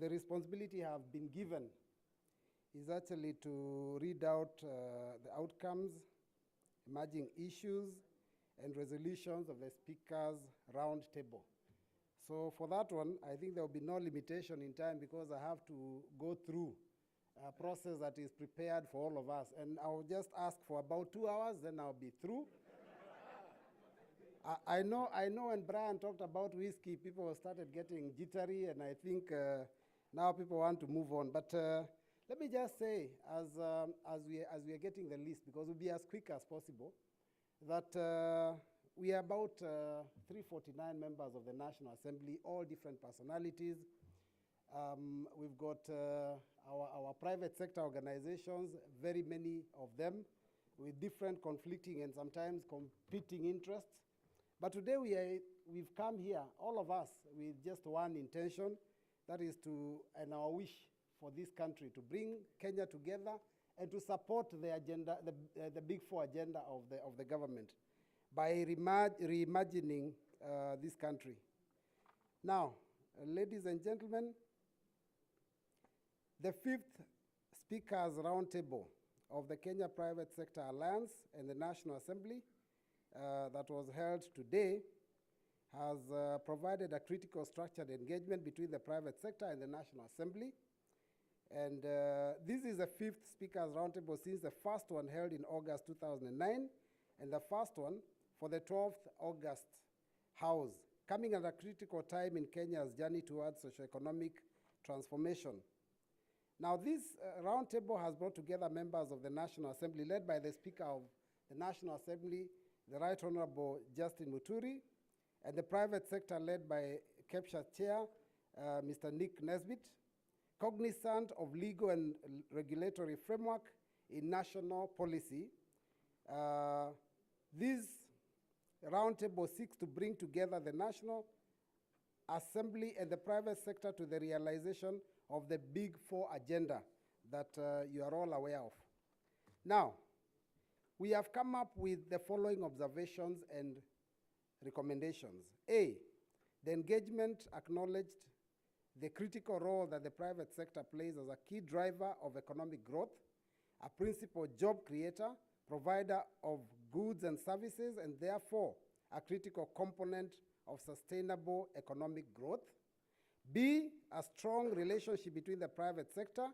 the responsibility I have been given is actually to read out the outcomes, emerging issues, and resolutions of the Speaker's round table. So for that one, I think there will be no limitation in time because I have to go through a process that is prepared for all of us. And I'll just ask for about 2 hours, then I'll be through. I know when Brian talked about whiskey, people started getting jittery, and I think now people want to move on. But let me just say, as we are getting the list, because we'll be as quick as possible, that we are about 349 members of the National Assembly, all different personalities. We've got our private sector organizations, very many of them, with different conflicting and sometimes competing interests. But today we've come here, all of us, with just one intention, that is and our wish for this country, to bring Kenya together and to support the agenda, the Big Four agenda of the government by reimagining this country. Now, ladies and gentlemen, the 5th Speakers Roundtable of the Kenya Private Sector Alliance and the National Assembly that was held today has provided a critical structured engagement between the private sector and the National Assembly. And this is the 5th Speakers Roundtable since the first one held in August 2009 and the first one for the 12th August House, coming at a critical time in Kenya's journey towards socioeconomic transformation. Now, this roundtable has brought together members of the National Assembly, led by the Speaker of the National Assembly, the Right Honorable Justin Muturi, and the private sector led by KEPSHA Chair, Mr. Nick Nesbitt, cognizant of legal and regulatory framework in national policy. This roundtable seeks to bring together the National Assembly and the private sector to the realization of the Big Four agenda that you are all aware of. Now, we have come up with the following observations and recommendations. A, the engagement acknowledged the critical role that the private sector plays as a key driver of economic growth, a principal job creator, provider of goods and services, and therefore a critical component of sustainable economic growth. B, a strong relationship between the private sector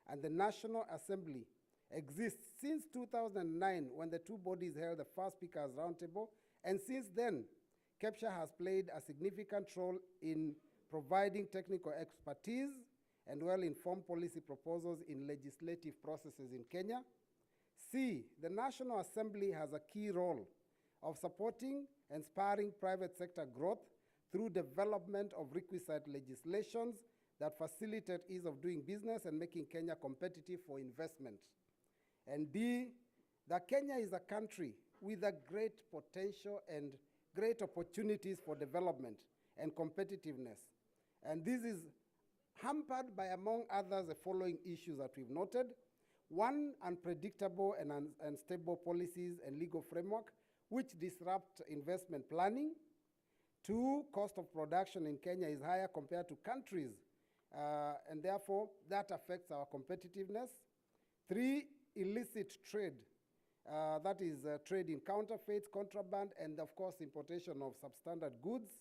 and the National Assembly exists since 2009 when the two bodies held the first Speakers Roundtable, and since then, KEPSHA has played a significant role in providing technical expertise and well-informed policy proposals in legislative processes in Kenya. C, the National Assembly has a key role of supporting and spurring private sector growth through development of requisite legislations that facilitate ease of doing business and making Kenya competitive for investment. And D, that Kenya is a country with a great potential and great opportunities for development and competitiveness. And this is hampered by, among others, the following issues that we've noted. One, unpredictable and unstable policies and legal framework which disrupt investment planning. Two, cost of production in Kenya is higher compared to countries, and therefore that affects our competitiveness. Three, illicit trade, that is trade in counterfeits, contraband, and of course importation of substandard goods.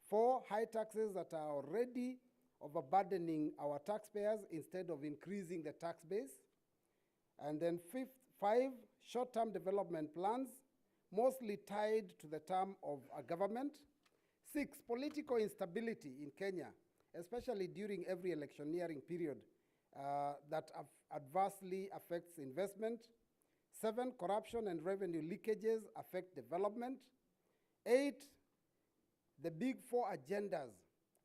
Four, high taxes that are already overburdening our taxpayers instead of increasing the tax base. And then five, short-term development plans, mostly tied to the term of a government. Six, political instability in Kenya, especially during every electioneering period that adversely affects investment. Seven, corruption and revenue leakages affect development. Eight, the Big Four agendas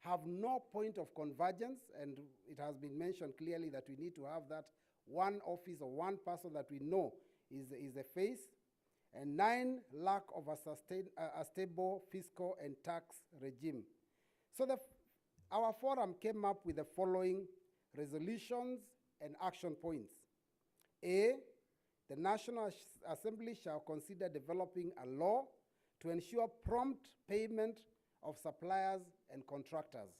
have no point of convergence, and it has been mentioned clearly that we need to have that one office or one person that we know is the face. And nine, lack of a stable fiscal and tax regime. So our forum came up with the following resolutions and action points. A, the National Assembly shall consider developing a law to ensure prompt payment of suppliers and contractors.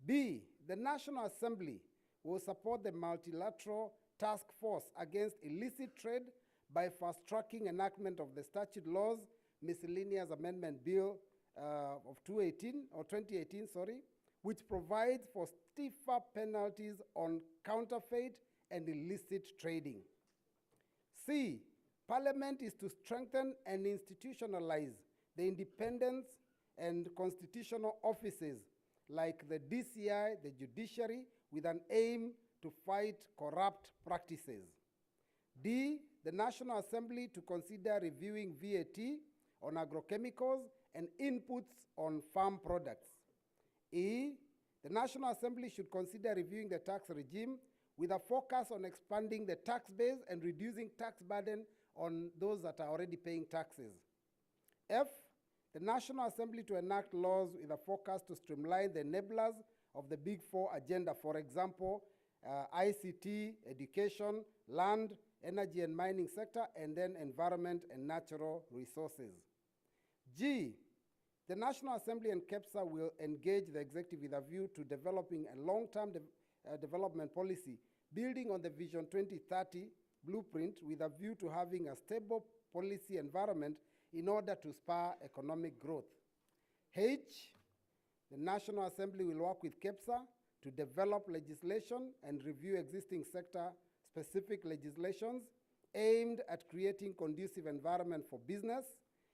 B, the National Assembly will support the multilateral task force against illicit trade by fast-tracking enactment of the statute laws, miscellaneous amendment bill of 2018, which provides for stiffer penalties on counterfeit and illicit trading. C, Parliament is to strengthen and institutionalize the independence and constitutional offices like the DCI, the judiciary, with an aim to fight corrupt practices. D, the National Assembly to consider reviewing VAT on agrochemicals and inputs on farm products. E, the National Assembly should consider reviewing the tax regime with a focus on expanding the tax base and reducing tax burden on those that are already paying taxes. F, the National Assembly to enact laws with a focus to streamline the enablers of the Big Four agenda, for example, ICT, education, land, energy and mining sector, and then environment and natural resources. G, the National Assembly and KEPSA will engage the executive with a view to developing a long-term development policy, building on the Vision 2030 blueprint with a view to having a stable policy environment in order to spur economic growth. H, the National Assembly will work with KEPSA to develop legislation and review existing sector-specific legislations aimed at creating conducive environment for business,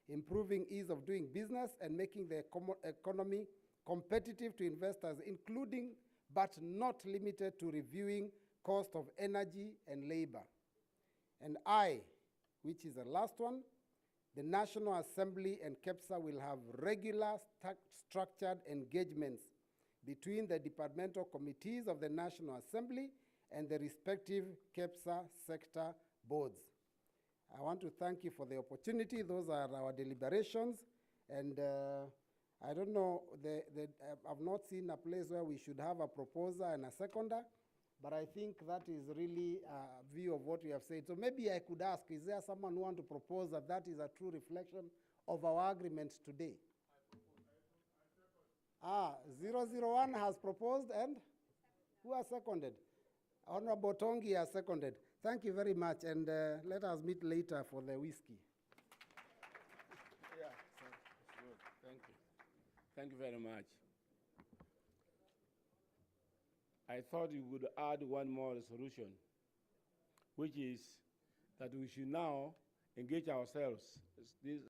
improving ease of doing business, and making the economy competitive to investors, including but not limited to reviewing cost of energy and labor. And I, which is the last one, the National Assembly and KEPSA will have regular structured engagements between the departmental committees of the National Assembly and the respective KEPSA sector boards. I want to thank you for the opportunity. Those are our deliberations. And I don't know, I've not seen a place where we should have a proposer and a seconder, but I think that is really a view of what we have said. So maybe I could ask, is there someone who wants to propose that that is a true reflection of our agreement today? 001 has proposed, and who has seconded? Honorable Tongi has seconded. Thank you very much, and let us meet later for the whiskey. Yeah, good. Thank you. Thank you very much. I thought you would add one more resolution, which is that we should now engage ourselves. This